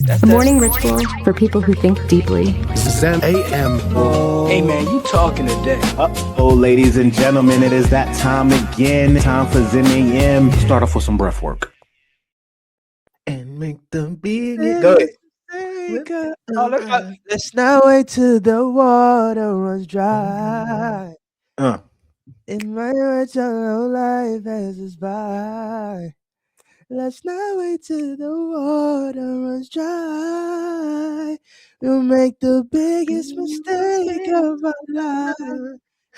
A morning ritual for people who think deeply. Zen AM. Hey man, you talking today? Oh, ladies and gentlemen, it is that time again. Time for Zen AM. Start off with some breath work. And make the beat. Go ahead. Let's not wait till the water runs dry. In my words, your life passes by. Let's not wait till the water runs dry. We'll make the biggest mistake of our life.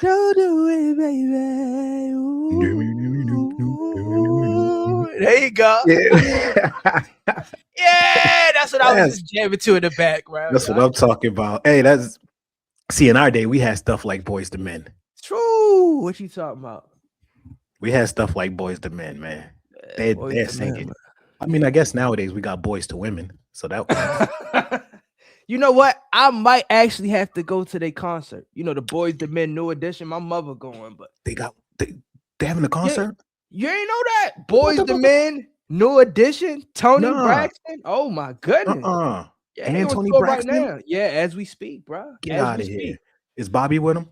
Don't do it, baby. Ooh. There you go. Yeah. Yeah, that's what I was just jamming to in the background. That's what I'm talking about. Hey, in our day, we had stuff like Boys to Men. True. What you talking about? We had stuff like Boys to Men, man. They're singing. Man. I mean, I guess nowadays we got Boys to Women. So that You know what? I might actually have to go to their concert. You know, the Boys to Men New Edition. My mother going, but they having a concert? You ain't know that? Boys to Men New Edition, Tony Braxton. Oh my goodness. Yeah, Anthony Braxton right now. Yeah, as we speak, bro. Get out of here. Is Bobby with him?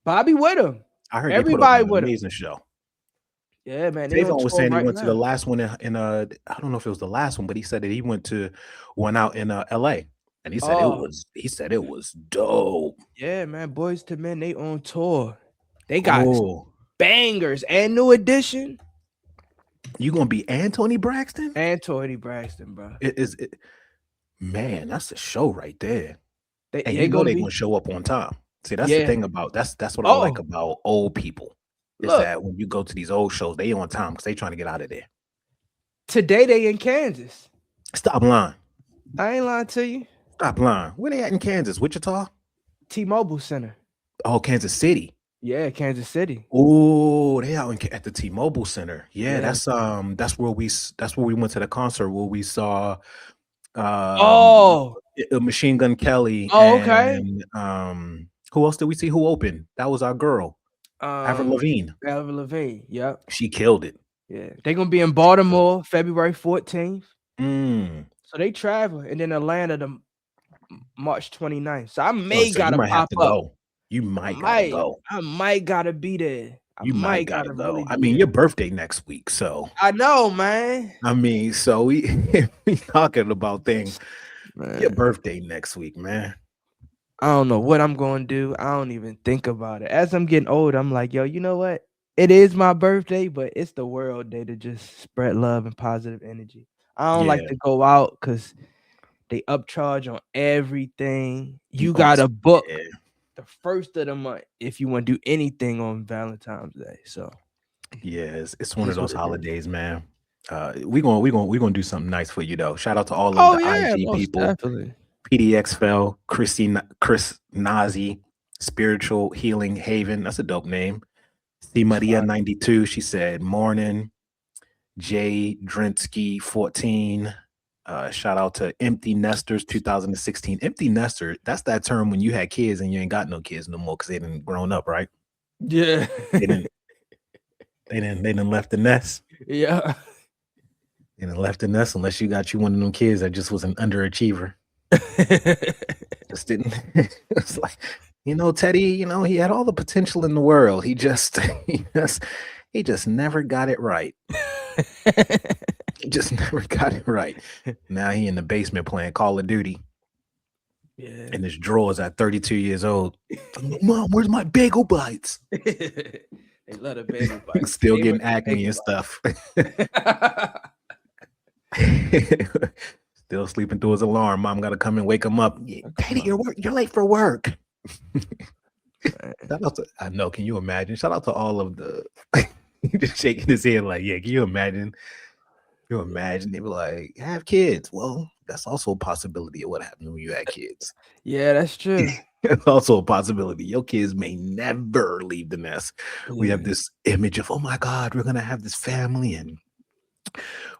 Bobby with him. I heard everybody they put on an amazing show. Yeah, man. Davon was saying he went to the last one in I don't know if it was the last one, but he said that he went to one out in LA. And he said it was dope. Yeah, man. Boys to Men, they on tour. They got bangers and New Edition. You gonna be Anthony Braxton? Anthony Braxton, bro. Man, that's a show right there. They're gonna show up on time. See, that's the thing about that's what I like about old people. Is that when you go to these old shows, they on time because they trying to get out of there. Today they in Kansas. Stop lying. I ain't lying to you. Stop lying. Where they at in Kansas? Wichita? T-Mobile Center. Oh, Kansas City. Yeah, Kansas City. Oh, they out at the T-Mobile Center. Yeah, that's where we went to the concert where we saw Machine Gun Kelly. Oh, okay. And, who else did we see? Who opened? That was our girl. Avril Lavigne. Avril Lavigne, yep. She killed it. Yeah. They're gonna be in Baltimore February 14th. So they travel, and then Atlanta the March 29th. So I gotta pop up. Go. You might gotta go. I might gotta be there. You might gotta go. Really I mean, your birthday next week, so I know, man. I mean, so we talking about things. Man. Your birthday next week, man. I don't know what I'm going to do. I don't even think about it. As I'm getting older, I'm like, yo, you know what? It is my birthday, but it's the World Day to just spread love and positive energy. I don't like to go out because they upcharge on everything. You got to book the first of the month if you want to do anything on Valentine's Day. So, yeah, it's one of those holidays, man. We're gonna do something nice for you though. Shout out to all of the IG people. Definitely. PDX fell, Chris Nazi, Spiritual Healing Haven. That's a dope name. C Maria 92. She said morning. Jay Drinsky 14. Shout out to Empty Nesters 2016. Empty Nester, that's that term when you had kids and you ain't got no kids no more because they didn't grown up, right? Yeah. They didn't left the nest. Yeah. They didn't left the nest unless you got one of them kids that just was an underachiever. Just didn't. It's like, Teddy, he had all the potential in the world. He just never got it right. He just never got it right. Now he in the basement playing Call of Duty. Yeah. In his drawers at 32 years old. Mom, where's my bagel bites? They love the bagel bites. Still getting acne and stuff. Still sleeping through his alarm. Mom got to come and wake him up. Daddy, you're late for work. I know. Can you imagine? Shout out to all of the just shaking his head like, yeah. Can you imagine? They were like, have kids. Well, that's also a possibility of what happened when you had kids. Yeah, that's true. It's also a possibility. Your kids may never leave the nest. Yeah. We have this image of, oh my God, we're gonna have this family and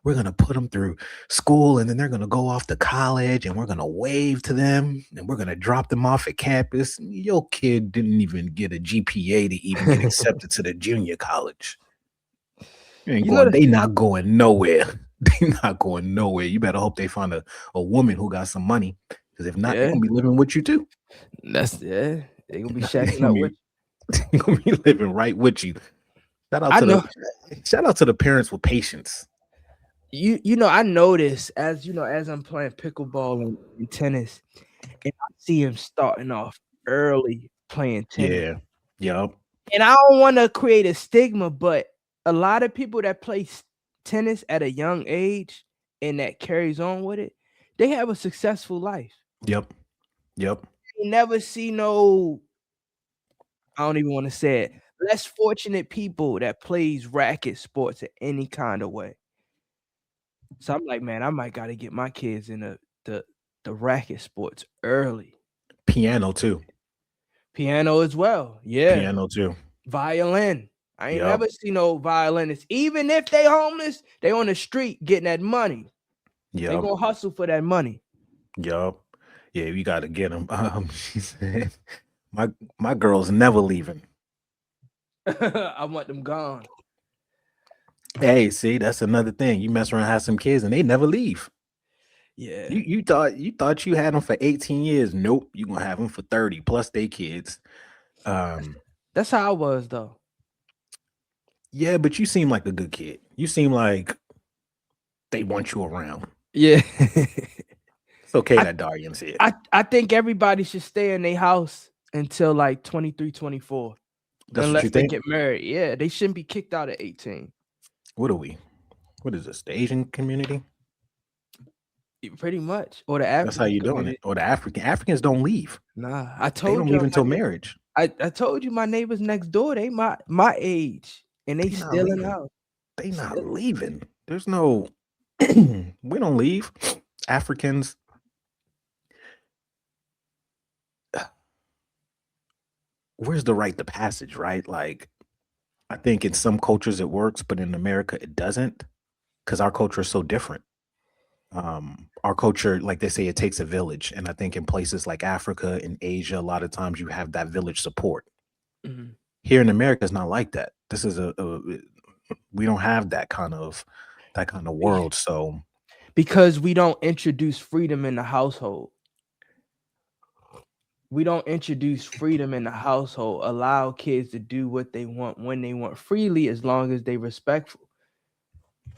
we're going to put them through school and then they're going to go off to college and we're going to wave to them and we're going to drop them off at campus. Your kid didn't even get a GPA to even get accepted to the junior college. They not going nowhere. They're not going nowhere. You better hope they find a woman who got some money, because if not, they're gonna be living with you too. They're gonna be shacking up with you. They're gonna be living right with you. Shout out to the parents with patience. You know, I notice as I'm playing pickleball and tennis, and I see him starting off early playing tennis. Yeah. Yep. And I don't want to create a stigma, but a lot of people that play tennis at a young age and that carries on with it, they have a successful life. Yep. You never see no, I don't even want to say it, less fortunate people that plays racket sports in any kind of way. So I'm like, man, I might got to get my kids in the racket sports early. Piano too. Piano as well. Yeah. Piano too. Violin. I ain't never seen no violinists. Even if they homeless, they on the street getting that money. They gonna hustle for that money. Yup. Yeah, we gotta get them. She said, my girl's never leaving. I want them gone. Hey, see, that's another thing. You mess around, have some kids, and they never leave. Yeah. You thought you had them for 18 years. Nope, you gonna have them for 30 plus they kids. That's how I was though. Yeah, but you seem like a good kid. You seem like they want you around. Yeah. It's okay that Darian said. I think everybody should stay in their house until like 23, 24. That's unless what you they think? get married. Yeah, they shouldn't be kicked out at 18. What are we? What is this? The Asian community? Pretty much. Or the African. That's how you doing it. Or the Africans don't leave. Nah, I told you. They don't leave until marriage. I told you my neighbors next door, they my age. And they still in the house. They not leaving. There's no we don't leave. Africans. Where's the rite of passage, right? Like, I think in some cultures it works, but in America it doesn't, because our culture is so different. Our culture, like they say, it takes a village. And I think in places like Africa and Asia, a lot of times you have that village support. Mm-hmm. Here in America, it's not like that. This is we don't have that kind of world. So because we don't introduce freedom in the household. We don't introduce freedom in the household, allow kids to do what they want when they want freely, as long as they respectful.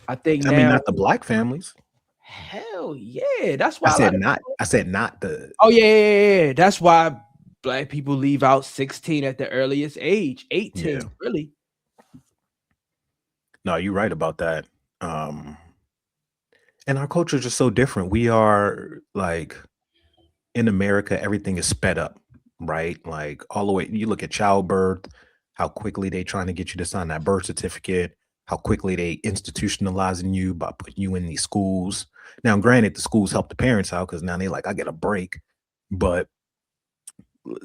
I mean, not the black families. Hell yeah. That's why I said not the. Oh yeah. That's why black people leave out 16 at the earliest age, 18, really. No, you're right about that. And our culture is just so different. We are like, in America, everything is sped up, right? Like all the way, you look at childbirth, how quickly they trying to get you to sign that birth certificate, how quickly they institutionalizing you by putting you in these schools. Now, granted, the schools help the parents out because now they like, I get a break, but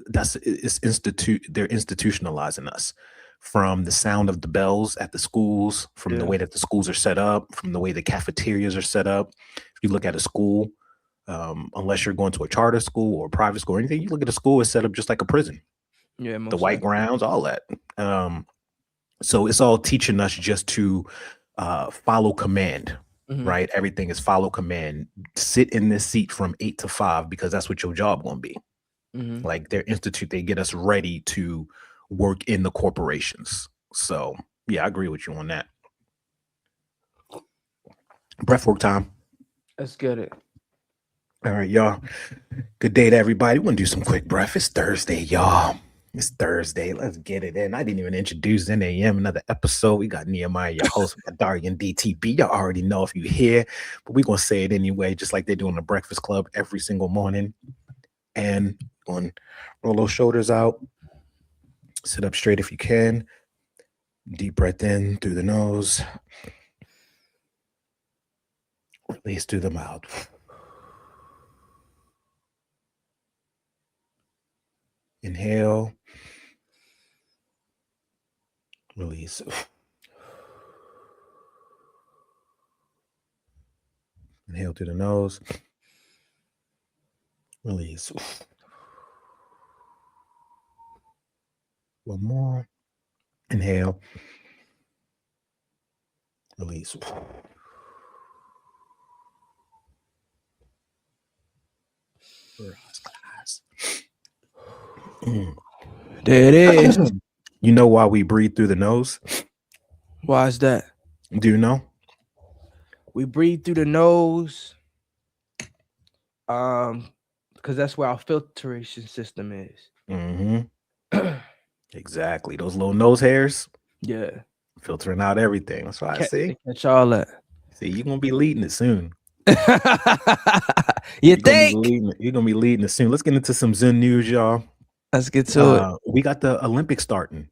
they're institutionalizing us. From the sound of the bells at the schools, from the way that the schools are set up, from the way the cafeterias are set up. If you look at a school, unless you're going to a charter school or a private school or anything, you look at a school, it's set up just like a prison. Yeah, the white grounds, all that. So it's all teaching us just to follow command, right? Everything is follow command. Sit in this seat from 8 to 5 because that's what your job gonna be. Like they get us ready to work in the corporations. So yeah, I agree with you on that. Breathwork time. Let's get it. All right, y'all. Good day to everybody. We're gonna do some quick breath. It's Thursday, y'all. It's Thursday. Let's get it in. I didn't even introduce NAM, another episode. We got Nehemiah, your host. We got Darian DTB. Y'all already know if you're here, but we're gonna say it anyway, just like they do on the Breakfast Club every single morning. And roll those shoulders out. Sit up straight if you can. Deep breath in through the nose. Release through the mouth. Inhale. Release. Inhale through the nose. Release. One more. Inhale. Release. There it is. You know why we breathe through the nose? Why is that? Do you know? We breathe through the nose. Because that's where our filtration system is. Mm-hmm. Exactly. Those little nose hairs. Yeah. Filtering out everything. That's why I see. Catch all that. See, you're gonna be leading it soon. You're gonna be leading it soon. Let's get into some Zen news, y'all. Let's get to it. We got the Olympics starting.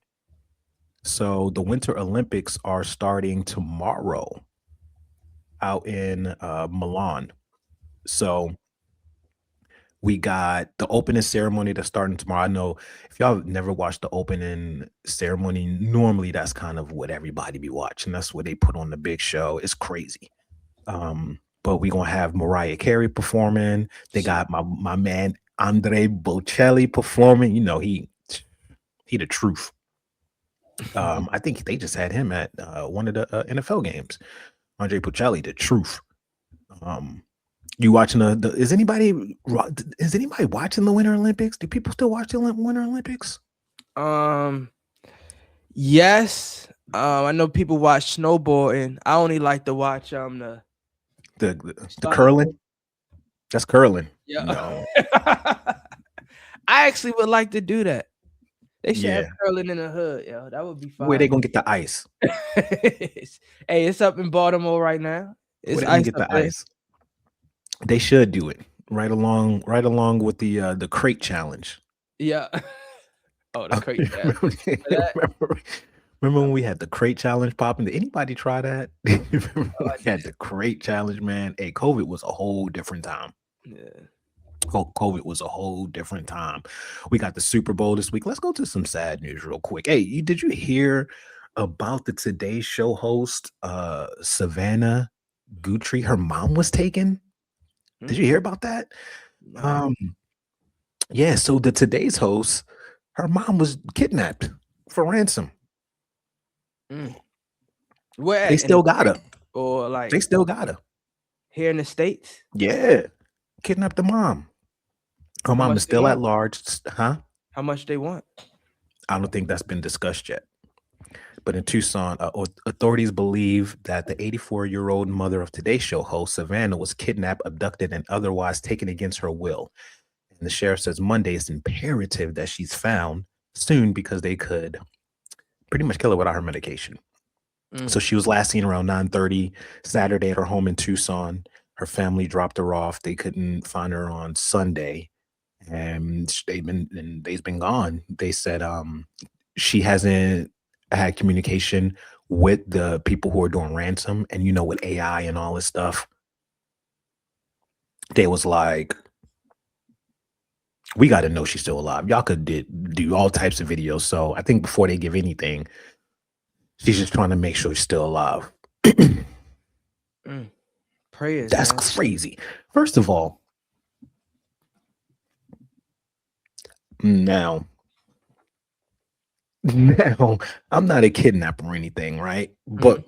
So the Winter Olympics are starting tomorrow out in Milan. So we got the opening ceremony that's starting tomorrow. I know if y'all have never watched the opening ceremony, normally that's kind of what everybody be watching. That's what they put on the big show. It's crazy. But we're going to have Mariah Carey performing. They got my man, Andre Bocelli performing. You know, he the truth. I think they just had him at one of the NFL games. Andre Bocelli, the truth. You watching is anybody watching the Winter Olympics? Do people still watch the Winter Olympics? Yes. I know people watch snowboarding. I only like to watch the curling. That's curling. Yeah. No. I actually would like to do that. They should have curling in the hood, yo. That would be fun. Where they gonna get the ice? Hey, it's up in Baltimore right now. It's ice. Get the ice. They should do it right along with the crate challenge. Yeah. Oh, the crate challenge. Remember when we had the crate challenge popping? Did anybody try that? We had the crate challenge, man. Hey, COVID was a whole different time. Yeah. COVID was a whole different time. We got the Super Bowl this week. Let's go to some sad news real quick. Hey, did you hear about the Today Show host, Savannah Guthrie? Her mom was taken. Did you hear about that? Yeah, so the Today's host, her mom was kidnapped for ransom. Where they still got her. Or like they still got her. Here in the States? Yeah. Kidnapped the mom. Her mom is still at large. Huh? How much they want? I don't think that's been discussed yet. But in Tucson, authorities believe that the 84-year-old mother of Today Show host Savannah was kidnapped, abducted, and otherwise taken against her will. And the sheriff says Monday it's imperative that she's found soon because they could pretty much kill her without her medication. So she was last seen around 9:30 Saturday at her home in Tucson. Her family dropped her off. They couldn't find her on Sunday, and they've been gone. They said she hasn't had communication with the people who are doing ransom, and with AI and all this stuff, they was like, we got to know she's still alive. Y'all could do all types of videos. So I think before they give anything, she's just trying to make sure she's still alive. Prayers. That's crazy. First of all, now I'm not a kidnapper or anything, right? But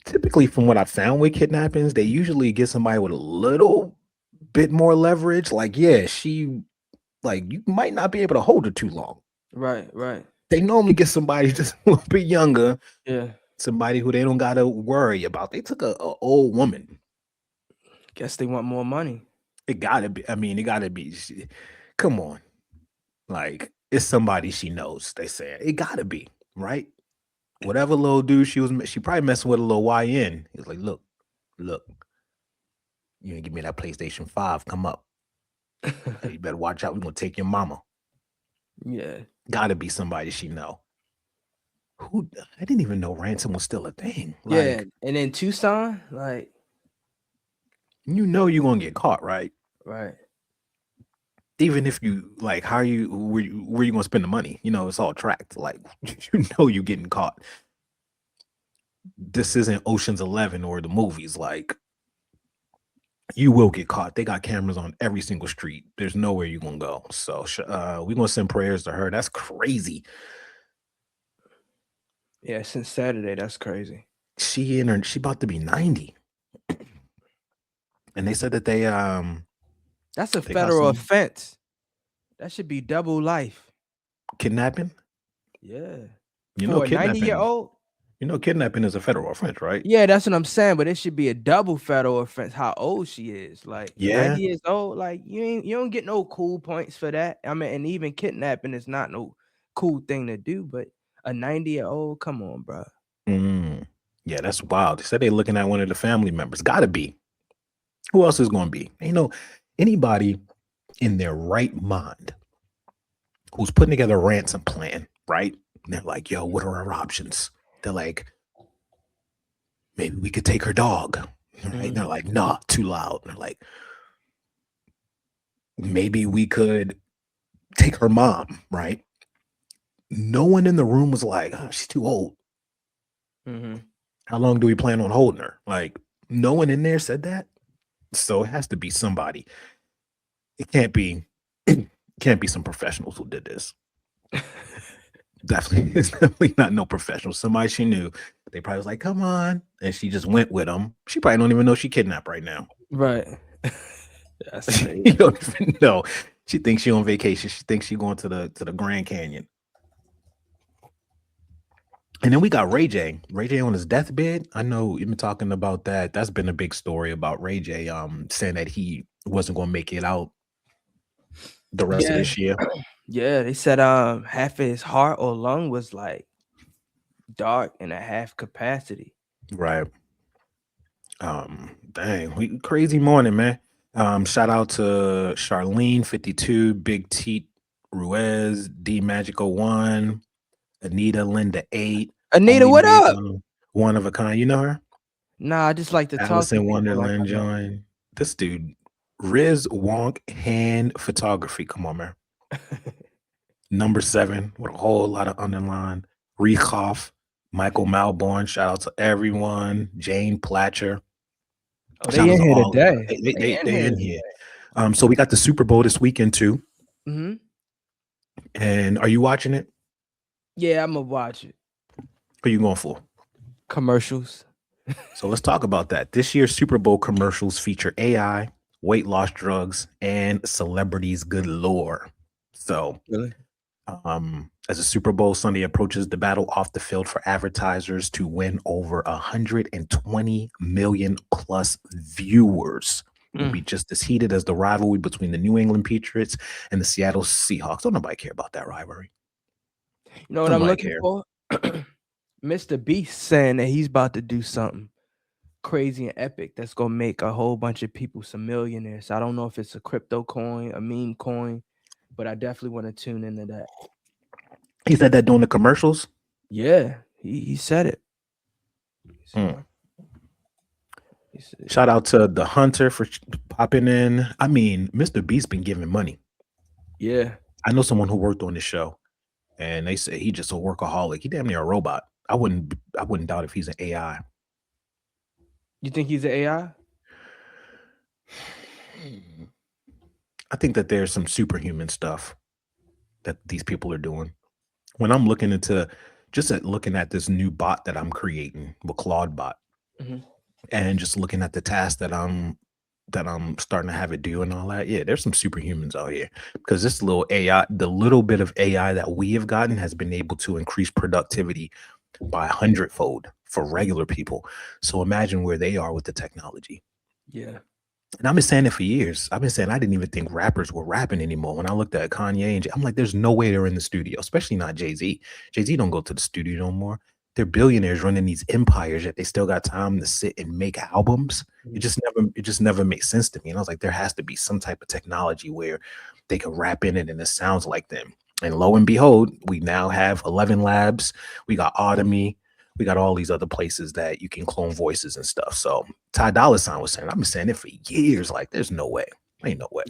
typically from what I found with kidnappings, they usually get somebody with a little bit more leverage. Like, yeah, you might not be able to hold her too long. Right. They normally get somebody just a little bit younger. Yeah. Somebody who they don't got to worry about. They took a old woman. Guess they want more money. It gotta be. I mean, it gotta be. Come on. Like, it's somebody she knows, they say. It gotta be, right? Whatever little dude she probably messing with a little YN. He was like, look, you ain't give me that PlayStation 5, come up. You better watch out. We're gonna take your mama. Yeah. Gotta be somebody she know. Who? I didn't even know ransom was still a thing. Yeah, and in Tucson, like, you're gonna get caught, right? Right. Even if you where you gonna spend the money? It's all tracked. Like, you're getting caught. This isn't Ocean's 11 or the movies. Like, you will get caught. They got cameras on every single street. There's nowhere you're gonna go. So we're gonna send prayers to her. That's crazy. Yeah, since Saturday, that's crazy. She about to be 90. And they said that That's a federal offense. That should be double life. Kidnapping? Yeah. For a 90-year-old? Kidnapping is a federal offense, right? Yeah, that's what I'm saying. But it should be a double federal offense. How old she is? Like 90 years old. Like you don't get no cool points for that. I mean, and even kidnapping is not no cool thing to do. But a 90-year-old, come on, bro. Yeah, that's wild. They said they're looking at one of the family members. Gotta be. Who else is going to be? Anybody in their right mind who's putting together a ransom plan, right? And they're like, yo, what are our options? They're like, maybe we could take her dog. Right? They're like, nah, too loud. They're like, maybe we could take her mom, right? No one in the room was like, oh, she's too old. How long do we plan on holding her? Like, no one in there said that. So it has to be somebody. It can't be some professionals who did this. It's definitely not no professional. Somebody she knew. They probably was like, come on. And she just went with them. She probably don't even know she kidnapped right now. Right. You don't even know. She thinks she on vacation. She thinks she going to the Grand Canyon. And then we got Ray J. Ray J on his deathbed. I know you've been talking about that. That's been a big story about Ray J saying that he wasn't going to make it out the rest of this year. Yeah, they said half of his heart or lung was like dark and a half capacity. Right. Dang, crazy morning, man. Shout out to Charlene 52, Big T Ruiz, D Magical 1, Anita Linda 8. Anita, what up? One of a kind. You know her? Nah, I just like to Alice in Wonderland join. This dude, Riz Wonk Hand Photography. Come on, man. Number 7 with a whole lot of underline. Rehoff, Michael Malborn. Shout out to everyone. Jane Platcher. Oh, they in here today. They in here. So we got the Super Bowl this weekend too. And are you watching it? Yeah, I'm gonna watch it. Who are you going for? Commercials. So let's talk about that. This year's Super Bowl commercials feature AI, weight loss drugs, and celebrities galore. So, really? As the Super Bowl Sunday approaches, the battle off the field for advertisers to win over 120 million plus viewers will be just as heated as the rivalry between the New England Patriots and the Seattle Seahawks. Don't nobody care about that rivalry. You know what I'm looking for? Mr. Beast saying that he's about to do something crazy and epic that's gonna make a whole bunch of people some millionaires. I don't know if it's a crypto coin, a meme coin, but I definitely want to tune into that. He said that during the commercials? Yeah, he said it. Shout out to the Hunter for popping in. I mean, Mr. Beast been giving money. Yeah. I know someone who worked on the show, and they say he just a workaholic. He damn near a robot. I wouldn't doubt if he's an AI. You think he's an AI? I think that there's some superhuman stuff that these people are doing. When I'm looking into looking at this new bot that I'm creating, the Claude bot, and just looking at the tasks that I'm starting to have it do and all that. Yeah, there's some superhumans out here because this little AI, the little bit of AI that we have gotten has been able to increase productivity by 100-fold for regular people. So imagine where they are with the technology. Yeah. And I've been saying it for years. I've been saying I didn't even think rappers were rapping anymore. When I looked at Kanye and I'm like, there's no way they're in the studio, especially not Jay-Z. Jay-Z don't go to the studio no more. They're billionaires running these empires, yet they still got time to sit and make albums. It just never makes sense to me. And I was like, there has to be some type of technology where they can rap in it and it sounds like them. And lo and behold, we now have 11 labs. We got Audemy. We got all these other places that you can clone voices and stuff. So Ty Dolla $ign was saying, I've been saying it for years. Like, there's no way. Ain't no way.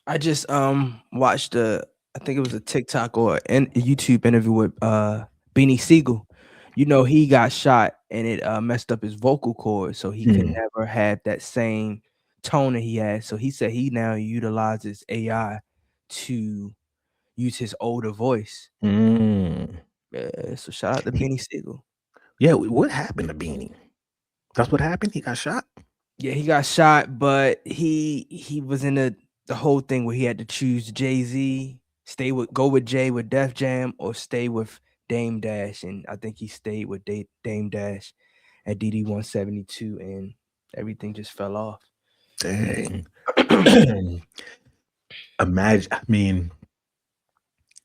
I just watched I think it was a TikTok or a YouTube interview with Beanie Siegel. You know, he got shot and it messed up his vocal cords, so he could never have that same tone that he had. So he said he now utilizes AI to use his older voice. Yeah, so shout out to Beanie Siegel. Yeah, what happened to Beanie? That's what happened? He got shot? Yeah, he got shot, but he was in the whole thing where he had to choose Jay-Z, go with Jay with Def Jam, or stay with Dame Dash, and I think he stayed with Dame Dash at DD 172, and everything just fell off. Dang. Imagine,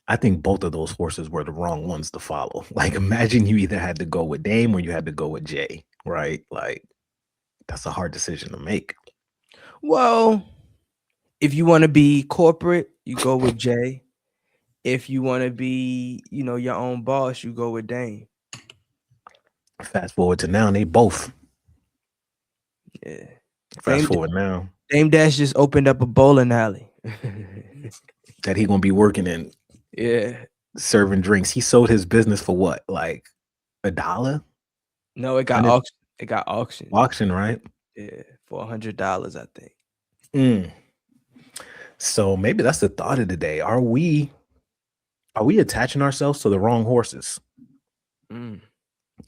I think both of those horses were the wrong ones to follow. Like, imagine you either had to go with Dame or you had to go with Jay, right? Like, that's a hard decision to make. Well, if you want to be corporate, you go with Jay. If you want to be, your own boss, you go with Dame. Fast forward to now, they both. Yeah. Fast forward now. Dame Dash just opened up a bowling alley that he gonna be working in. Yeah. Serving drinks. He sold his business for what? Like $1? No, it got auctioned. It got auctioned. Auction, right? Yeah, for $100, I think. So maybe that's the thought of the day. Are we attaching ourselves to the wrong horses?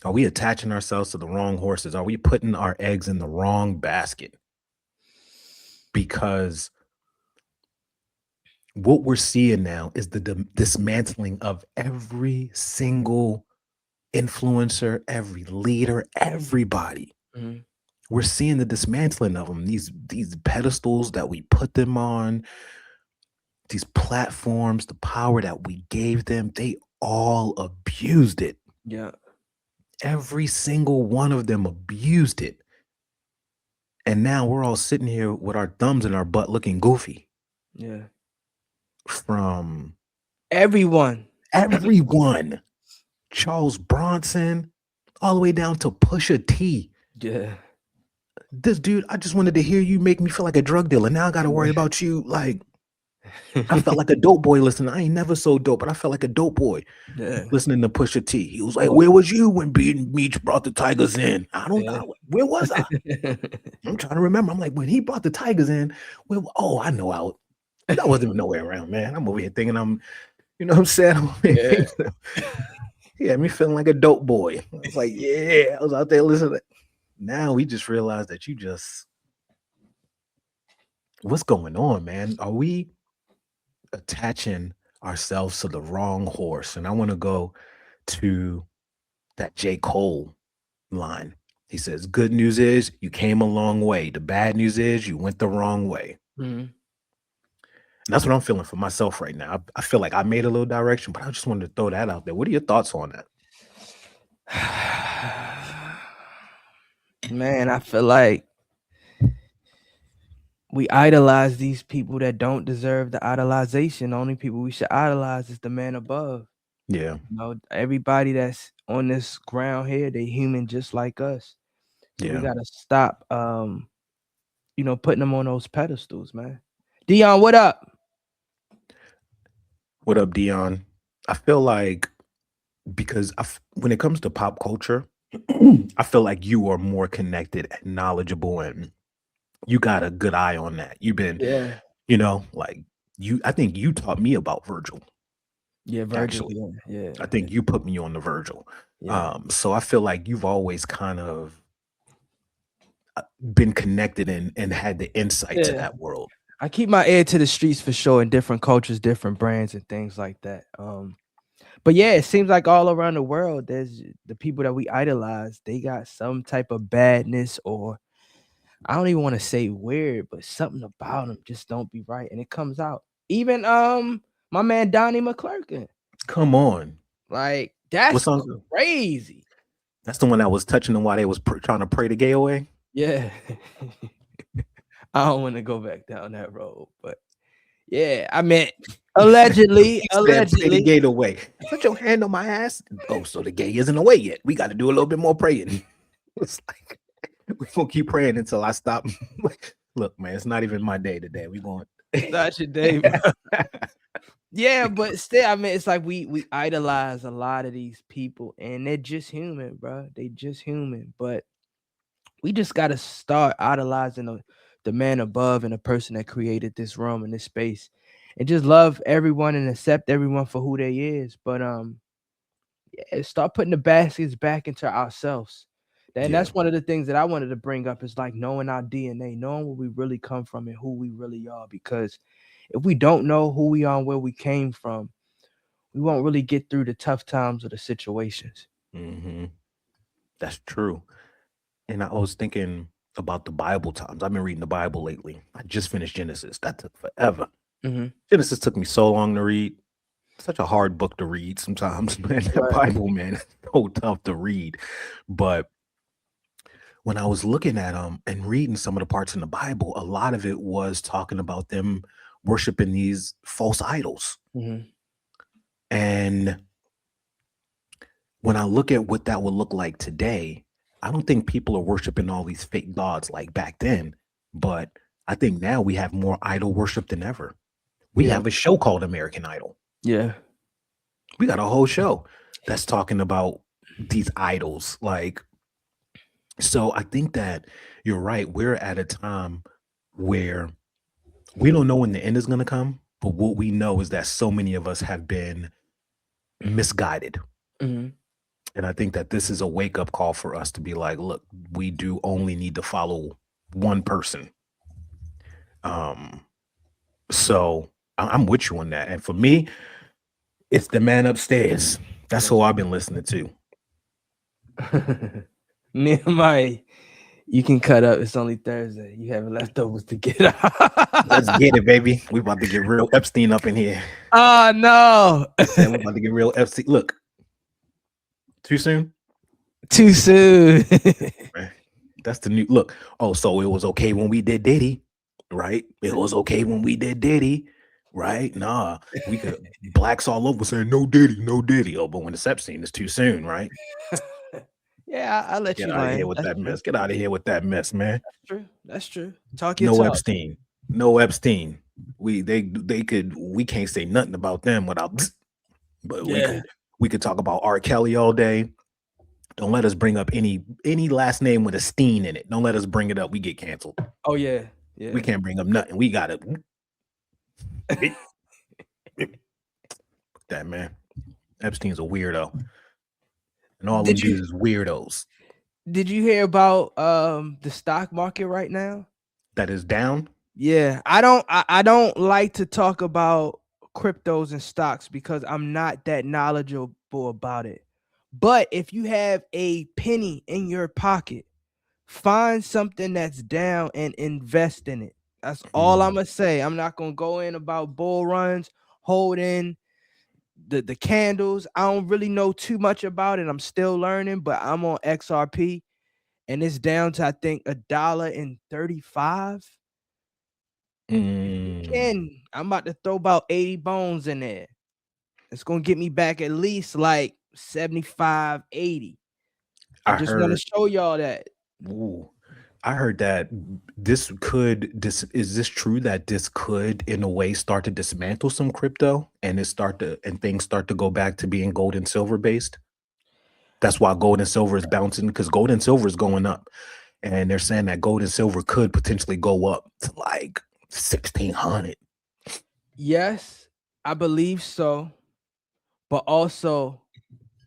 Are we attaching ourselves to the wrong horses? Are we putting our eggs in the wrong basket? Because what we're seeing now is the dismantling of every single influencer, every leader, everybody. We're seeing the dismantling of them. These pedestals that we put them on, these platforms, the power that we gave them, they all abused it. Yeah. Every single one of them abused it. And now we're all sitting here with our thumbs in our butt looking goofy. Yeah. From everyone. Charles Bronson, all the way down to Pusha T. Yeah. This dude, I just wanted to hear you make me feel like a drug dealer. Now I got to worry about you. Like, I felt like a dope boy listening. I ain't never so dope, but I felt like a dope boy listening to Pusha T. He was like, where was you when Beating Meach brought the Tigers in? I don't know. Where was I? I'm trying to remember. I'm like, when he brought the Tigers in, I know I wasn't even nowhere around, man. I'm over here thinking you know what I'm saying? He had me feeling like a dope boy. I was like, yeah, I was out there listening. Now we just realized that what's going on, man? Are we attaching ourselves to the wrong horse? And I want to go to that J. Cole line. He says, good news is you came a long way. The bad news is you went the wrong way. And that's what I'm feeling for myself right now. I feel like I made a little direction, but I just wanted to throw that out there. What are your thoughts on that? Man, I feel like we idolize these people that don't deserve the idolization. The only people we should idolize is the man above. Yeah. Everybody that's on this ground here, they human just like us. So we gotta stop putting them on those pedestals, man. Dion, what up? What up, Dion? I feel like because when it comes to pop culture, I feel like you are more connected and knowledgeable, and you got a good eye on that. You've been, I think you taught me about Virgil. Yeah, Virgil. Yeah. I think you put me on the Virgil. Yeah. So I feel like you've always kind of been connected and had the insight to that world. I keep my ear to the streets for sure, in different cultures, different brands, and things like that. But yeah, it seems like all around the world, there's the people that we idolize, they got some type of badness, or I don't even want to say weird, but something about them just don't be right. And it comes out. Even my man Donnie McClurkin. Come on. Like, that's crazy. That's the one that was touching them while they was trying to pray the gay away? Yeah. I don't want to go back down that road, but yeah, I mean, allegedly. Pray the gay away. Put your hand on my ass. Oh, so the gay isn't away yet. We got to do a little bit more praying. It's like, we're going to keep praying until I stop. Look, man, it's not even my day today. We're going. It's not your day, bro. Yeah, but still, I mean, it's like we idolize a lot of these people, and they're just human, bro. They just human, but we just got to start idolizing the man above and the person that created this room and this space, and just love everyone and accept everyone for who they is. But start putting the baskets back into ourselves. And that's one of the things that I wanted to bring up is like knowing our DNA, knowing where we really come from and who we really are. Because if we don't know who we are and where we came from, we won't really get through the tough times of the situations. Mm-hmm. That's true. And I was thinking about the Bible times. I've been reading the Bible lately. I just finished Genesis. That took forever. Mm-hmm. Genesis took me so long to read. Such a hard book to read sometimes, man. That Bible, man, is so tough to read. But when I was looking at them and reading some of the parts in the Bible, a lot of it was talking about them worshiping these false idols. Mm-hmm. And when I look at what that would look like today, I don't think people are worshiping all these fake gods like back then. But I think now we have more idol worship than ever. We have a show called American Idol. Yeah. We got a whole show that's talking about these idols. Like, so I think that you're right. We're at a time where we don't know when the end is going to come, but what we know is that so many of us have been misguided. Mm-hmm. And I think that this is a wake-up call for us to be like, look, we do only need to follow one person. So I'm with you on that. And for me, it's the man upstairs. That's who I've been listening to. Nehemiah, you can cut up. It's only Thursday. You have leftovers to get out. Let's get it, baby. We about to get real Epstein up in here. Oh, no. We're about to get real Epstein. Look. Too soon? Too soon. That's the new look. Oh, so it was okay when we did Diddy, right? It was okay when we did Diddy, right? Nah, we could blacks all over saying no Diddy, no Diddy. Oh, but when it's Epstein, it's too soon, right? Yeah, I'll let you get out of here with that mess. Get out of here with that mess, man. That's true. That's true. Talk your no talk. Epstein. No Epstein. We can't say nothing about them without. But we could talk about R. Kelly all day. Don't let us bring up any last name with a Steen in it. Don't let us bring it up. We get canceled. Oh yeah. We can't bring up nothing. We gotta. That man, Epstein's a weirdo, and all them dudes is weirdos. Did you hear about the stock market right now? That is down. Yeah, I don't like to talk about cryptos and stocks because I'm not that knowledgeable about it. But if you have a penny in your pocket, find something that's down and invest in it. That's all I'm gonna say. I'm not gonna go in about bull runs, hold in the candles. I don't really know too much about it. I'm still learning, but I'm on XRP and it's down to I think $1.35. And I'm about to throw about 80 bones in there. It's gonna get me back at least like 75, 80. I just want to show y'all that. Ooh, I heard that is this true that this could in a way start to dismantle some crypto and things start to go back to being gold and silver based? That's why gold and silver is bouncing, because gold and silver is going up. And they're saying that gold and silver could potentially go up to like 1,600. Yes, I believe so. But also,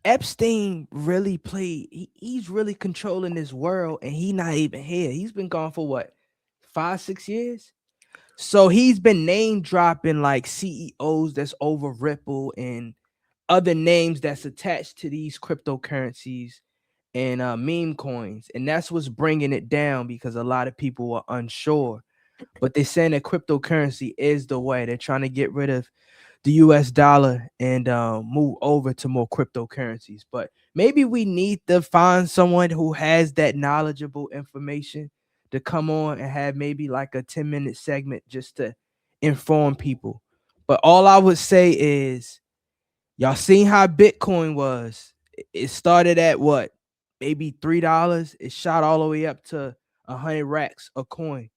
Epstein really played. He's really controlling this world, and he's not even here. He's been gone for what, 5-6 years? So he's been name dropping like CEOs that's over Ripple and other names that's attached to these cryptocurrencies and meme coins, and that's what's bringing it down because a lot of people are unsure. But they're saying that cryptocurrency is the way. They're trying to get rid of the US dollar and move over to more cryptocurrencies. But maybe we need to find someone who has that knowledgeable information to come on and have maybe like a 10-minute segment just to inform people. But all I would say is, y'all seen how Bitcoin was. It started at what? Maybe $3. It shot all the way up to 100 racks a coin.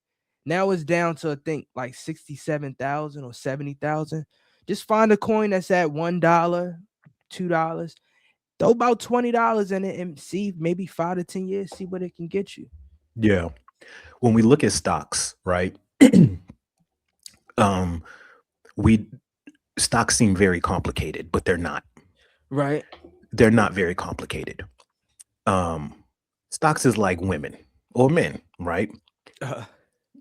Now it's down to I think like 67,000 or 70,000. Just find a coin that's at $1, $2. Throw about $20 in it and see maybe 5 to 10 years, see what it can get you. Yeah. When we look at stocks, right? Stocks seem very complicated, but they're not. Right. They're not very complicated. Stocks is like women or men, right?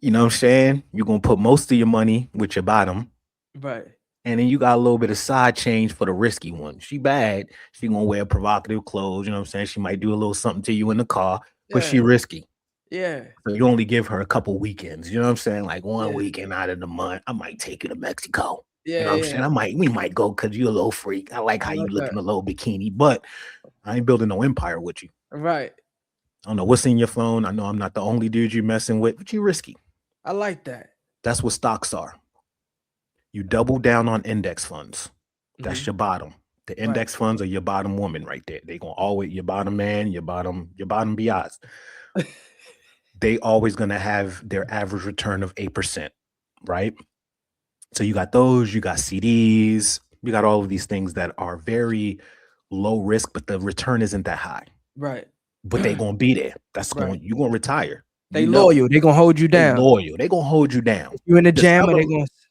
You know what I'm saying? You're going to put most of your money with your bottom. Right. And then you got a little bit of side change for the risky one. She bad. She going to wear provocative clothes. You know what I'm saying? She might do a little something to you in the car, but she risky. Yeah. So you only give her a couple weekends. You know what I'm saying? Like one weekend out of the month. I might take you to Mexico. Yeah. You know what I'm saying? We might go because you're a little freak. I like how you look in a little bikini, but I ain't building no empire with you. Right. I don't know what's in your phone. I know I'm not the only dude you messing with, but you risky. I like that. That's what stocks are. You double down on index funds. That's your bottom. The index funds are your bottom woman right there. They gonna always your bottom man, your bottom biatch. They always gonna have their average return of 8%, right? So you got those, you got CDs, you got all of these things that are very low risk, but the return isn't that high. Right. But they gonna be there. That's going you're gonna retire. They loyal. They gonna hold you down. They loyal. They gonna hold you down. If you in the jam,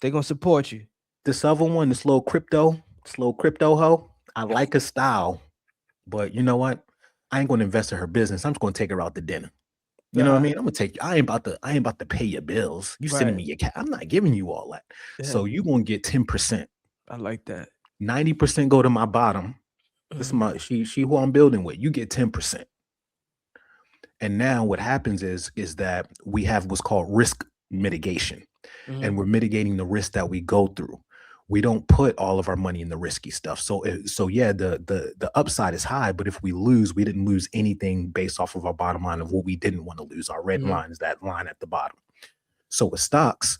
they gonna support you. This other one, this little crypto hoe. I like her style, but you know what? I ain't gonna invest in her business. I'm just gonna take her out to dinner. You know what I mean? I'm gonna take you. I ain't about to pay your bills. You sending me your cash. I'm not giving you all that. Yeah. So you gonna get 10%. I like that. 90% go to my bottom. This is my she who I'm building with. You get 10%. And now what happens is that we have what's called risk mitigation. And we're mitigating the risk that we go through. We don't put all of our money in the risky stuff. So yeah, the upside is high, but if we lose, we didn't lose anything based off of our bottom line of what we didn't want to lose. Our red line is that line at the bottom. So with stocks,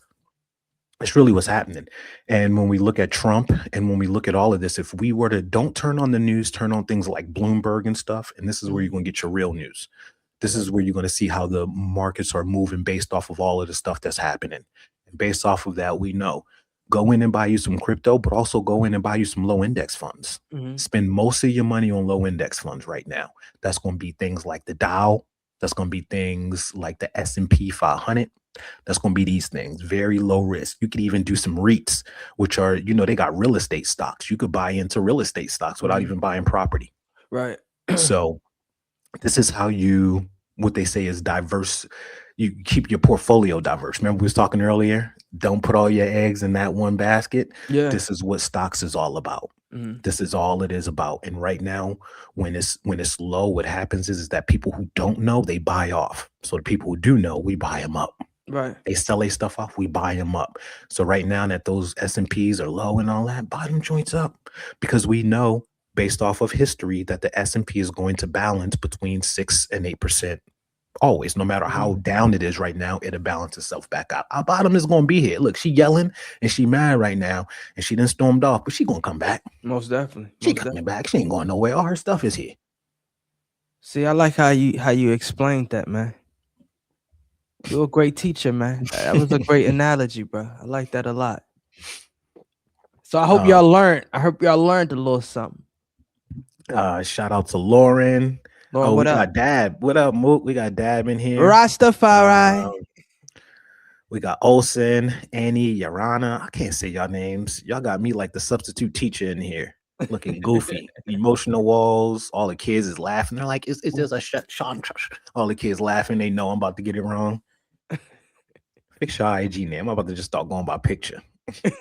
it's really what's happening. And when we look at Trump and when we look at all of this, if we were to don't turn on the news, turn on things like Bloomberg and stuff, and this is where you're going to get your real news. This is where you're going to see how the markets are moving based off of all of the stuff that's happening. And based off of that, we know go in and buy you some crypto, but also go in and buy you some low index funds. Spend most of your money on low index funds right now. That's going to be things like the Dow. That's going to be things like the S&P 500. That's going to be these things, very low risk. You could even do some REITs, which are, they got real estate stocks. You could buy into real estate stocks without even buying property. Right. So this is how what they say is diverse. You keep your portfolio diverse. Remember we was talking earlier, don't put all your eggs in that one basket. Yeah. This is what stocks is all about. This is all it is about. And right now, when it's low, what happens is that people who don't know, they buy off. So the people who do know, we buy them up. Right. They sell their stuff off, we buy them up. So right now that those S&Ps are low and all that, buy them joints up, because we know based off of history that the S&P is going to balance between 6 and 8%. Always, no matter how down it is right now, it'll balance itself back out. Our bottom is going to be here. Look, she yelling and she mad right now and she done stormed off, but she going to come back. Most definitely. She coming back. She ain't going nowhere. All her stuff is here. See, I like how you explained that, man. You're a great teacher, man. That was a great analogy, bro. I like that a lot. So I hope y'all learned. I hope y'all learned a little something. Shout out to Lauren. Lauren, what up? Got Dab. What up, Mook? We got Dab in here. Rastafari. We got Olsen, Annie, Yarana. I can't say y'all names. Y'all got me like the substitute teacher in here, looking goofy. Emotional walls. All the kids is laughing. They're like, it's just a Sean. All the kids laughing. They know I'm about to get it wrong. Fix your IG name. I'm about to just start going by picture.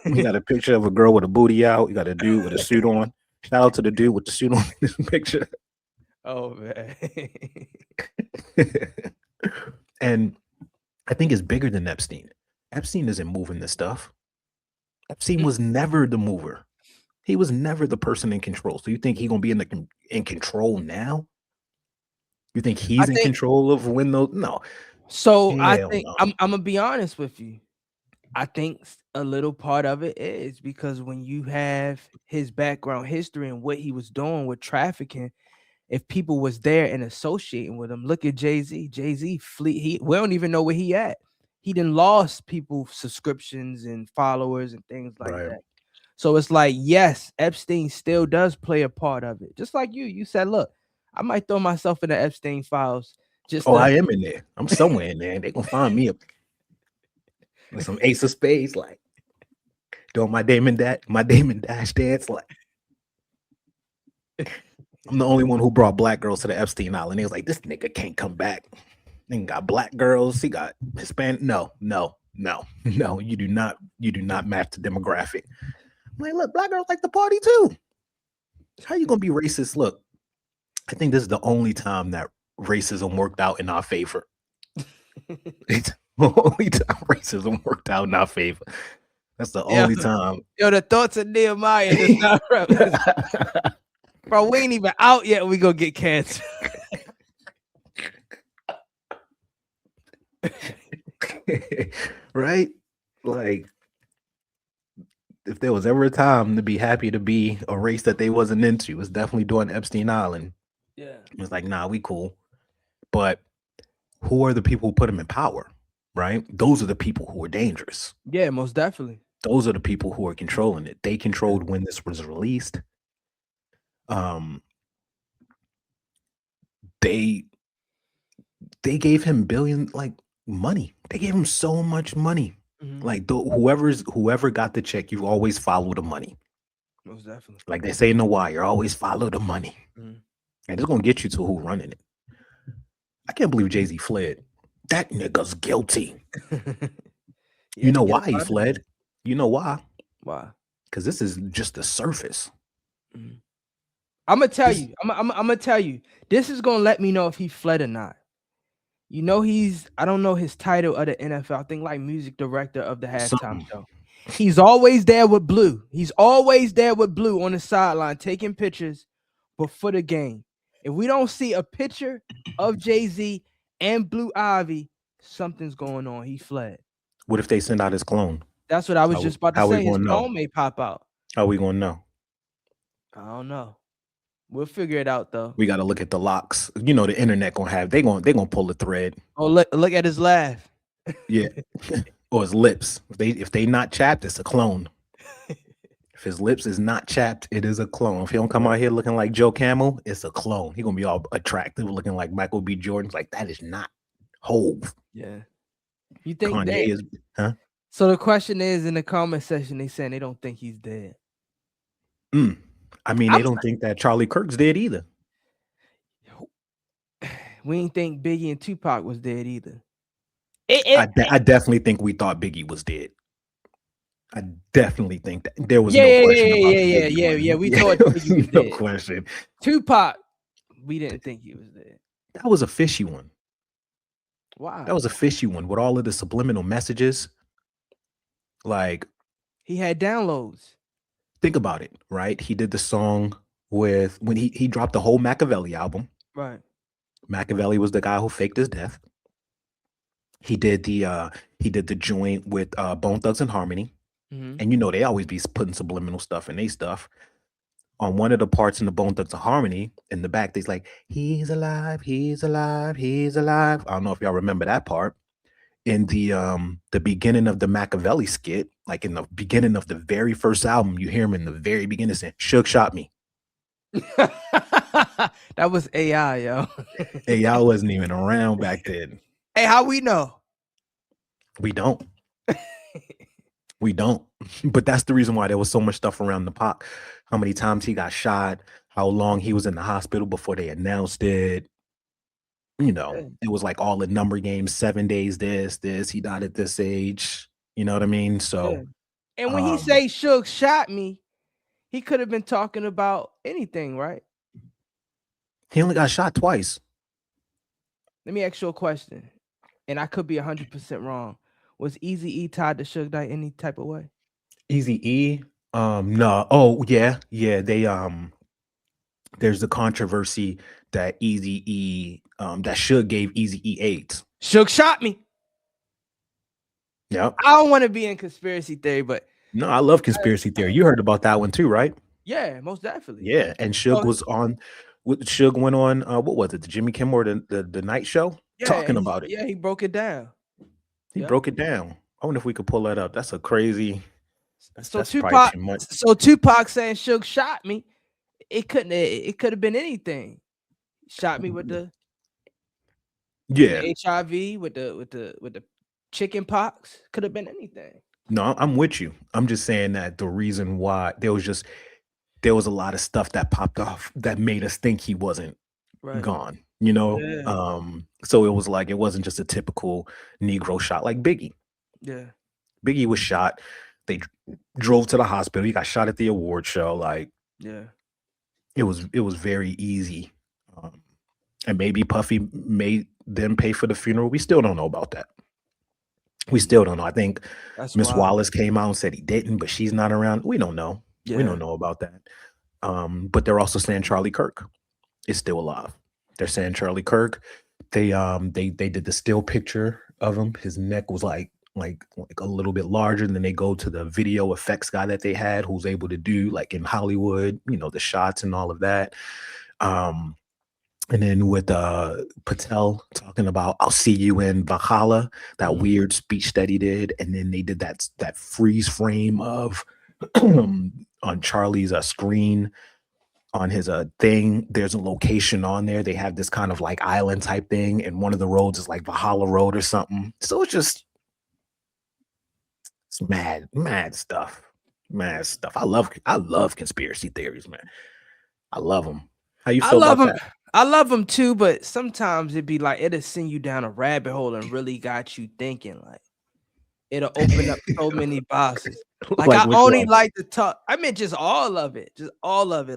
We got a picture of a girl with a booty out. You got a dude with a suit on. Shout out to the dude with the suit on in this picture. Oh, man. And I think it's bigger than Epstein. Epstein isn't moving this stuff. Epstein was never the mover. He was never the person in control. So you think he's going to be in control now? You think he's in control of when those? No. So I think I'm going to be honest with you. I think a little part of it is because when you have his background history and what he was doing with trafficking, if people was there and associating with him, look at Jay-Z. Jay-Z we don't even know where he at. He done lost people subscriptions and followers and things like that. So it's like, yes, Epstein still does play a part of it. Just like you said, look, I might throw myself in the Epstein files. I am in there. I'm somewhere in there. They gonna find me with some ace of spades, like doing my Damon Dash dance, like. I'm the only one who brought black girls to the Epstein Island. He was like, this nigga can't come back. He got black girls. He got Hispanic. No. You do not match the demographic. I'm like, look, black girls like to party too. How you gonna be racist? Look, I think this is the only time that racism worked out in our favor. It's the only time racism worked out in our favor. That's the only time. Yo, the thoughts of Nehemiah is not bro, we ain't even out yet. We gonna get cancer. Right? Like, if there was ever a time to be happy to be a race that they wasn't into, it's definitely during Epstein Island. Yeah. It's like, nah, we cool. But who are the people who put them in power? Right? Those are the people who are dangerous. Yeah, most definitely. Those are the people who are controlling it. They controlled when this was released. They gave him money. They gave him so much money. Mm-hmm. Like whoever got the check, you always follow the money. Most definitely. Like they say in The Wire, always follow the money. Mm-hmm. And it's gonna get you to who running it. I can't believe Jay-Z fled. That nigga's guilty. You know why he fled? You know why? Why? Because this is just the surface. Mm-hmm. I'm gonna tell you. I'm gonna tell you. This is gonna let me know if he fled or not. You know, I don't know his title of the NFL. I think like music director of the halftime show. He's always there with Blue. He's always there with Blue on the sideline taking pictures before the game. If we don't see a picture of Jay-Z and Blue Ivy, something's going on. He fled. What if they send out his clone? That's what I was just about to say. His clone may pop out. How are we gonna know? I don't know. We'll figure it out though. We got to look at the locks. You know, the internet they're gonna pull the thread. Oh, look at his laugh. Yeah, or his lips. If they not chapped, it's a clone. If his lips is not chapped, it is a clone. If he don't come out here looking like Joe Camel, it's a clone. He gonna be all attractive, looking like Michael B. Jordan. Like that is not Hove. Yeah. You think Kanye is? Huh? So the question is, in the comment section, they saying they don't think he's dead. I mean, they don't think that Charlie Kirk's dead either. We didn't think Biggie and Tupac was dead either. I definitely think we thought Biggie was dead. I definitely think that there was no question about Yeah. We thought Biggie was dead. No question. Tupac, we didn't think he was dead. That was a fishy one. Wow. That was a fishy one with all of the subliminal messages. Like, he had downloads. Think about it, right? He did the song when he dropped the whole Machiavelli album. Right. Machiavelli was the guy who faked his death. He did the joint with Bone Thugs and Harmony. Mm-hmm. And you know they always be putting subliminal stuff in their stuff. On one of the parts in the Bone Thugs and Harmony, in the back, they's like, he's alive, he's alive, he's alive. I don't know if y'all remember that part. In the beginning of the Machiavelli skit, like in the beginning of the very first album, you hear him in the very beginning saying, Suge shot me. That was AI, yo. AI wasn't even around back then. Hey, how we know? We don't. We don't. But that's the reason why there was so much stuff around the Pac. How many times he got shot, how long he was in the hospital before they announced it. You know, it was like all the number games, 7 days, this, he died at this age. You know what I mean? So, and when he say Suge shot me, he could have been talking about anything, right? He only got shot twice. Let me ask you a question, and I could be 100% wrong. Was Eazy-E tied to Suge Knight any type of way? Eazy-E? No. Oh, yeah. They there's the controversy that Eazy-E that Suge gave Eazy-E AIDS. Suge shot me. Yep. I don't want to be in conspiracy theory, but no, I love conspiracy theory. You heard about that one too, right? Yeah, most definitely. Yeah, and Suge was on. Suge went on. What was it? The Jimmy Kimmel or the Night Show? Yeah, talking about it. Yeah, he broke it down. He broke it down. I wonder if we could pull that up. That's a crazy. That's Tupac. So Tupac saying Suge shot me. It could have been anything. Shot me with the HIV, with the chicken pox. Could have been anything. No, I'm with you. I'm just saying that the reason why there was just there was a lot of stuff that popped off that made us think he wasn't gone, you know? Yeah. So it was like, it wasn't just a typical Negro shot like Biggie. Yeah. Biggie was shot. They drove to the hospital. He got shot at the award show. Like, yeah, it was very easy. And maybe Puffy made them pay for the funeral. We still don't know about that. We still don't know. I think Miss Wallace came out and said he didn't, but she's not around. We don't know. Yeah. We don't know about that. But they're also saying Charlie Kirk is still alive. They're saying Charlie Kirk. They did the still picture of him. His neck was like a little bit larger, and then they go to the video effects guy that they had, who's able to do, like in Hollywood, you know, the shots and all of that. And then with Patel talking about "I'll see you in Valhalla," that weird speech that he did, and then they did that freeze frame of on Charlie's screen on his thing. There's a location on there. They have this kind of like island type thing, and one of the roads is like Valhalla Road or something. So it's mad stuff. I love conspiracy theories, man. I love them. How you feel about that? I love them too, but sometimes it'd be like it'll send you down a rabbit hole and really got you thinking. Like it'll open up so many boxes. Like I only like to talk. I mean, just all of it.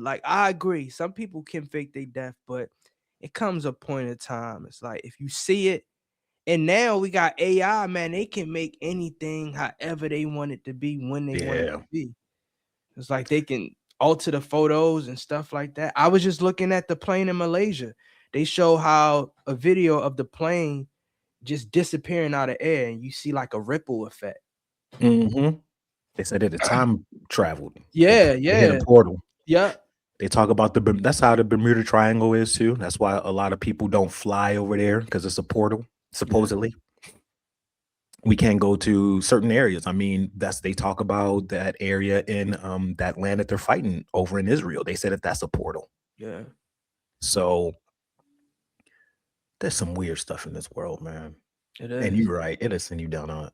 Like I agree. Some people can fake their death, but it comes a point in time. It's like if you see it, and now we got AI, man. They can make anything however they want it to be when they want it to be. It's like they can alter the photos and stuff like that. I was just looking at the plane in Malaysia. They show how a video of the plane just disappearing out of air, and you see like a ripple effect. Mm-hmm. They said it time traveled. Yeah. They hit a portal. Yeah. They talk about that's how the Bermuda Triangle is too. That's why a lot of people don't fly over there, because it's a portal, supposedly. We can't go to certain areas. I mean, they talk about that area in that land that they're fighting over in Israel. They said that's a portal. Yeah. So there's some weird stuff in this world, man. It is. And you're right. It'll send you down a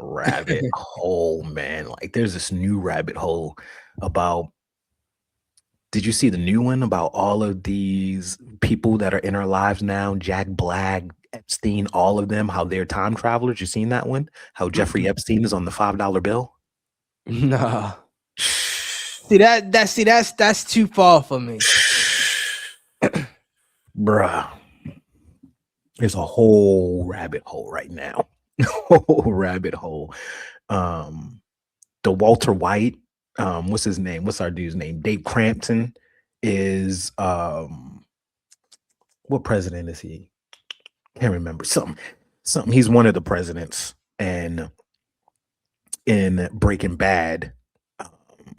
rabbit hole, man. Like there's this new rabbit hole about. Did you see the new one about all of these people that are in our lives now? Jack Black, Epstein, all of them, how they're time travelers. You seen that one? How Jeffrey Epstein is on the $5 bill? Nah. See that's too far for me. Bruh. There's a whole rabbit hole right now. Whole rabbit hole. The Walter White, what's his name? What's our dude's name? Dave Crampton is what president is he? Can't remember. Something. He's one of the presidents. And in Breaking Bad,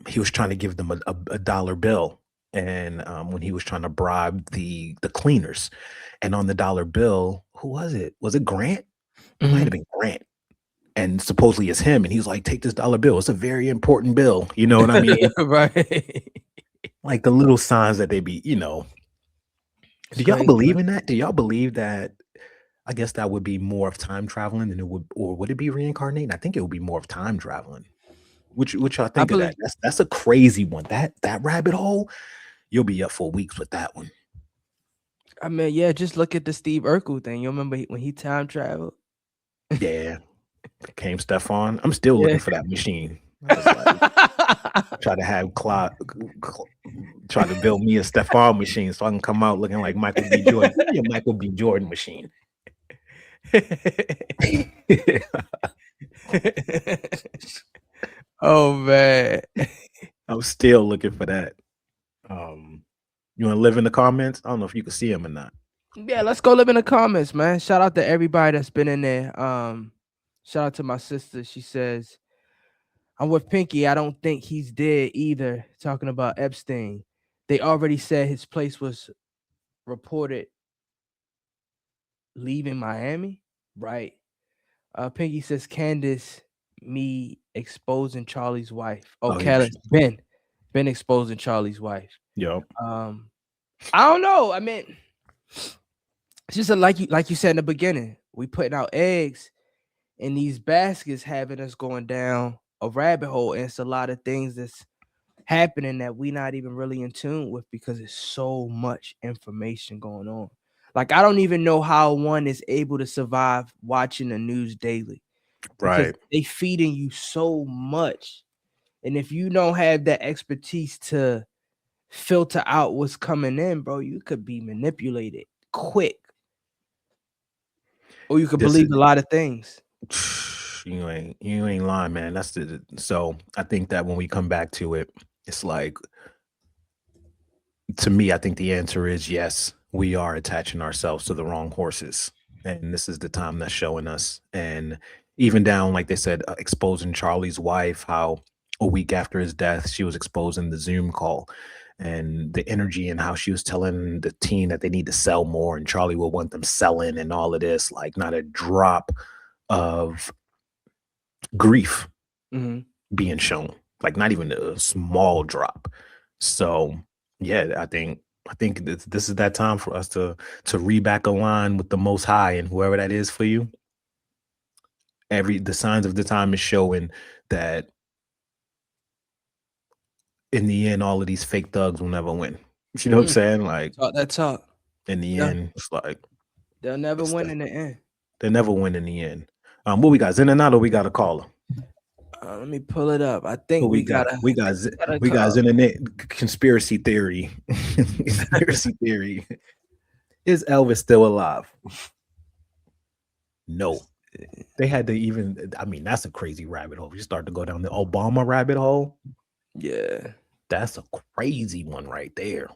he was trying to give them a dollar bill. And when he was trying to bribe the cleaners, and on the dollar bill, who was it? Was it Grant? It might have been Grant. And supposedly it's him. And he's like, take this dollar bill. It's a very important bill. You know what I mean? Right. Like the little signs that they be, you know. Do y'all believe in that? Do y'all believe that? I guess that would be more of time traveling than it would, or would it be reincarnating? I think it would be more of time traveling. Which y'all think of that? That's a crazy one. That rabbit hole, you'll be up for weeks with that one. I mean, yeah, just look at the Steve Urkel thing. You remember when he time traveled? Yeah. Came Stefan. I'm still looking for that machine. Try to have try to build me a Stefan machine so I can come out looking like Michael B. Jordan. Your Michael B. Jordan machine. Oh man. I'm still looking for that. You want to live in the comments? I don't know if you can see them or not. Yeah, let's go live in the comments, man. Shout out to everybody that's been in there. Shout out to my sister. She says, I'm with Pinky. I don't think he's dead either. Talking about Epstein. They already said his place was reported leaving Miami. Right. Pinky says, Candace, me exposing Charlie's wife. Oh, Kelly, Ben exposing Charlie's wife. Yep. I don't know. I mean, it's just like you said in the beginning. We putting out eggs in these baskets, having us going down a rabbit hole, and it's a lot of things that's happening that we not even really in tune with because it's so much information going on. Like, I don't even know how one is able to survive watching the news daily. Because they feeding you so much. And if you don't have that expertise to filter out what's coming in, bro, you could be manipulated quick. Or you could believe a lot of things. You ain't lying, man. So I think that when we come back to it, it's like, to me, I think the answer is yes, we are attaching ourselves to the wrong horses. And this is the time that's showing us. And even down, like they said, exposing Charlie's wife, how a week after his death, she was exposing the Zoom call and the energy and how she was telling the teen that they need to sell more. And Charlie will want them selling and all of this, like not a drop of grief being shown, like not even a small drop. So yeah, I think this is that time for us to re-back align with the Most High and whoever that is for you. The signs of the time is showing that in the end, all of these fake thugs will never win. You know what I'm saying? Like talk. In the end, it's like they'll never win in the end. They'll never win in the end. What we got? Zenanato, we got a caller. Let me pull it up. I think we got internet conspiracy theory. Conspiracy theory. Is Elvis still alive? No. They had to even. I mean, that's a crazy rabbit hole. You start to go down the Obama rabbit hole. Yeah, that's a crazy one right there.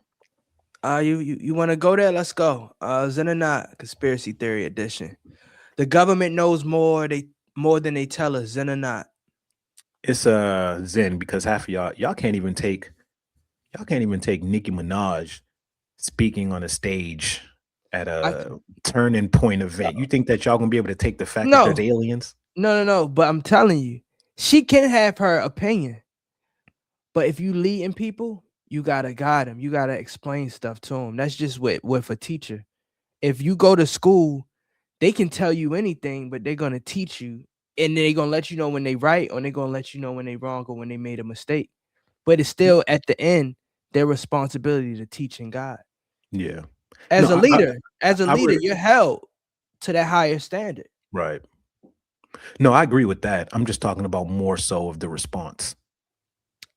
You want to go there? Let's go. Zenanat conspiracy theory edition. The government knows more than they tell us. Zenanat. It's Zen, because half of y'all can't even take Nicki Minaj speaking on a stage at a turning point event. You think that y'all gonna be able to take the fact that there's aliens? No. But I'm telling you, she can have her opinion. But if you leading people, you gotta guide them. You gotta explain stuff to them. That's just with a teacher. If you go to school, they can tell you anything, but they're gonna teach you. And they're going to let you know when they right, or they're going to let you know when they wrong or when they made a mistake. But it's still, at the end, their responsibility to teach and guide. Yeah. As a leader, you're held to that higher standard. Right. No, I agree with that. I'm just talking about more so of the response.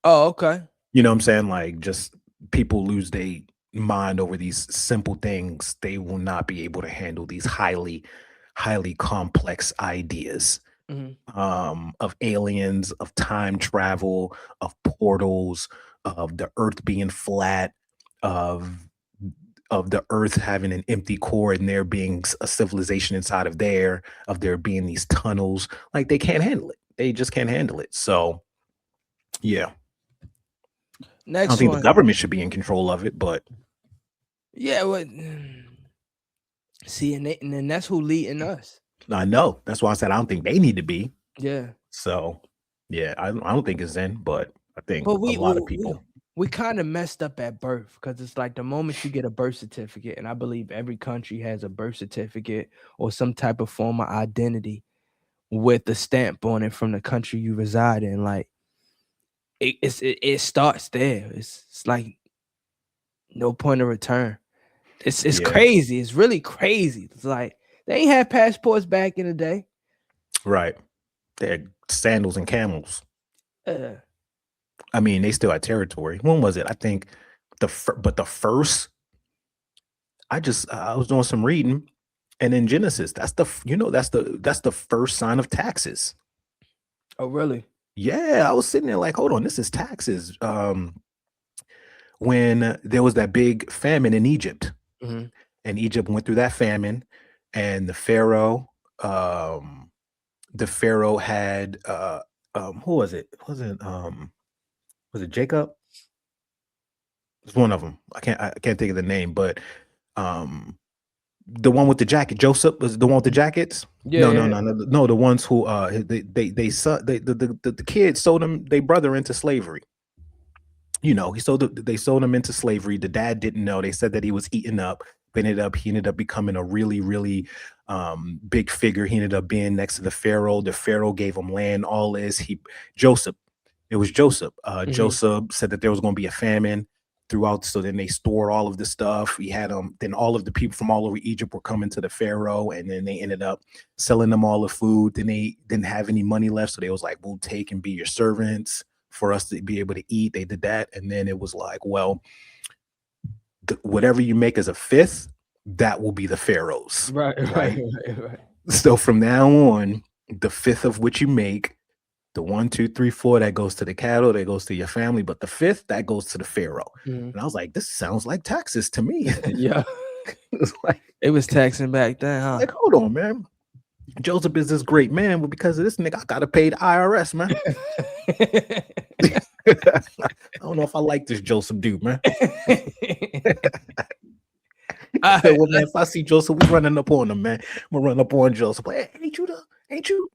Oh, okay. You know what I'm saying? Like, just people lose their mind over these simple things. They will not be able to handle these highly, highly complex ideas. Of aliens, of time travel, of portals, of the earth being flat, of the earth having an empty core and there being a civilization inside of there being these tunnels. Like, they can't handle it. They just can't handle it. So yeah. I don't think the government should be in control of it, but yeah, see, and then that's who leading us. I know. That's why I said I don't think they need to be. Yeah. So, yeah, I don't think it's Zen, but I think a lot of people. We kind of messed up at birth, because it's like the moment you get a birth certificate, and I believe every country has a birth certificate or some type of form of identity with a stamp on it from the country you reside in. Like, it starts there. It's like no point of return. It's crazy. It's really crazy. It's like they ain't have passports back in the day. Right. They had sandals and camels. I mean, they still had territory. When was it? I think the first. I was doing some reading, and in Genesis, that's the first sign of taxes. Oh, really? Yeah, I was sitting there like, hold on, this is taxes. When there was that big famine in Egypt, and Egypt went through that famine, and the Pharaoh had who was it? Was it Jacob? It's one of them. I can't think of the name, but the one with the jacket. Joseph was the one with the jackets. Yeah, no. The ones who the kids sold them their brother into slavery. You know, they sold him into slavery. The dad didn't know. They said that he was eaten up. He ended up becoming a really, really big figure. He ended up being next to the Pharaoh. The Pharaoh gave him land. All this. Joseph It was Joseph. Joseph said that there was going to be a famine throughout. So then they stored all of the stuff. He had then all of the people from all over Egypt were coming to the Pharaoh, and then they ended up selling them all the food. Then they didn't have any money left. So they was like, we'll take and be your servants for us to be able to eat. They did that. And then it was like, well, whatever you make as a fifth, that will be the Pharaoh's. Right. So from now on, the fifth of what you make, the 1, 2, 3, 4, that goes to the cattle, that goes to your family, but the fifth, that goes to the Pharaoh. And I was like, this sounds like taxes to me. Yeah. It was taxing back then, huh? Like, hold on, man. Joseph is this great man, but because of this nigga, I gotta pay the IRS, man. I don't know if I like this Joseph dude, man. Well, man, if I see Joseph, we running up on him, man. I'm gonna run up on Joseph. Like, hey, ain't you?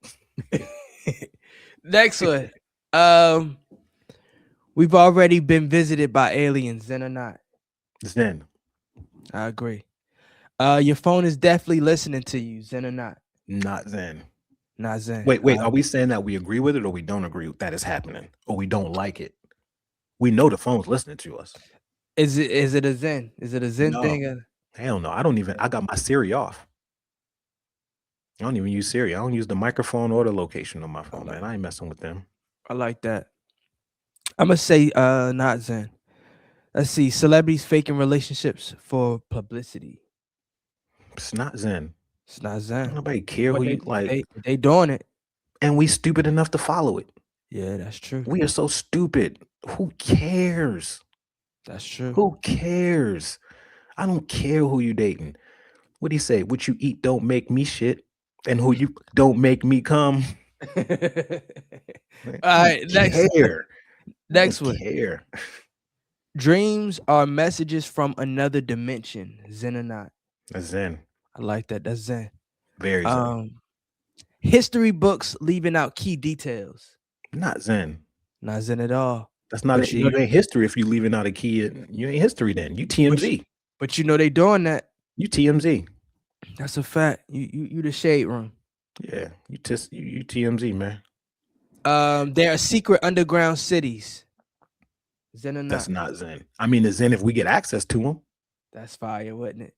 Next one. We've already been visited by aliens, Zen or not? Zen. I agree. Your phone is definitely listening to you, Zen or not? Not Zen. Not Zen. Wait. Are we saying that we agree with it, or we don't agree that it's happening, or we don't like it? We know the phone's listening to us. Is it a Zen? Is it a Zen thing? Hell no. I got my Siri off. I don't even use Siri. I don't use the microphone or the location on my phone, man. I ain't messing with them. I like that. I'm gonna say not Zen. Let's see. Celebrities faking relationships for publicity. It's not Zen. It's not Zen. Nobody care who you like. They doing it. And we stupid enough to follow it. Yeah, that's true. We are so stupid. Who cares? That's true. Who cares? I don't care who you dating. What do you say? What you eat don't make me shit. And who you don't make me come. All right, next one. Care. Dreams are messages from another dimension. Zen or not? That's Zen. I like that. That's Zen. Very Zen. History books leaving out key details. Not Zen. Not Zen at all. That's not you ain't history if you leaving out a key. You ain't history then. You TMZ. But you know they doing that. You TMZ. That's a fact. You the shade room. Yeah, you TMZ, man. There are secret underground cities. Zen or not? That's not Zen. I mean, it's Zen if we get access to them. That's fire, wouldn't it?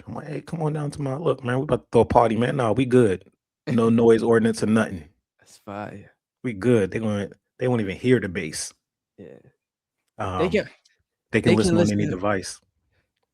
I'm like, hey, come on down to my look, man. We about to throw a party, man. No, we good. No noise ordinance or nothing. That's fire. We good. They won't even hear the bass. Yeah. They can listen on any device.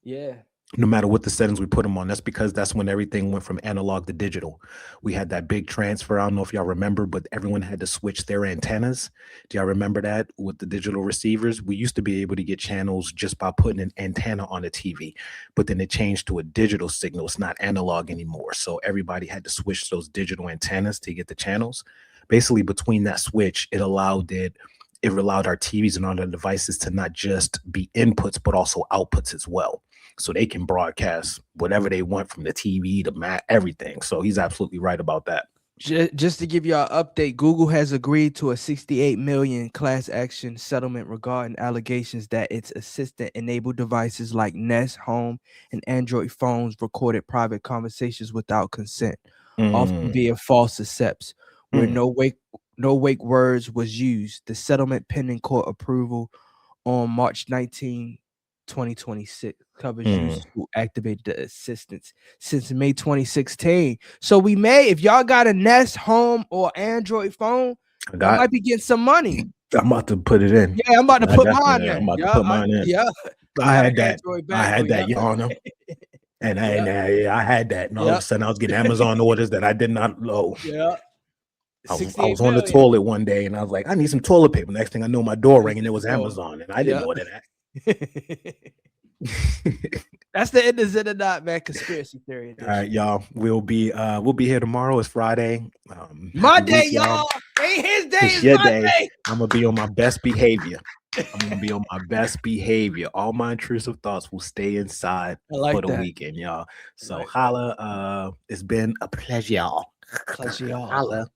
Yeah. No matter what the settings we put them on. That's because that's when everything went from analog to digital. We had that big transfer. I don't know if y'all remember, but everyone had to switch their antennas. Do y'all remember that with the digital receivers? We used to be able to get channels just by putting an antenna on the TV, but then it changed to a digital signal. It's not analog anymore. So everybody had to switch those digital antennas to get the channels. Basically, between that switch, it allowed our TVs and other devices to not just be inputs, but also outputs as well. So they can broadcast whatever they want from the TV to everything. So he's absolutely right about that. Just to give you an update, Google has agreed to a $68 million class action settlement regarding allegations that its assistant-enabled devices like Nest Home and Android phones recorded private conversations without consent, often via false accepts, where no wake words was used. The settlement pending court approval on March 19, 2026 covers users who activated the assistance since May 2016. So we may, if y'all got a Nest Home or Android phone, I might be getting some money. I'm about to put it in. Yeah, I'm about to put mine in. I'm about to put mine in. Yeah, I had that, Your Honor. And I had that. And all of a sudden I was getting Amazon orders that I did not load. Yeah. I was on the toilet one day and I was like, I need some toilet paper. Next thing I know, my door rang and it was Amazon, and I didn't order that. That's the end of Zen or not, man. Conspiracy theory edition. All right, y'all. We'll be here tomorrow. It's Friday. My day, y'all. Ain't his day. It's your my day. I'm gonna be on my best behavior. All my intrusive thoughts will stay inside for the weekend, y'all. So holla. It's been a pleasure, y'all. Pleasure, y'all. Holla.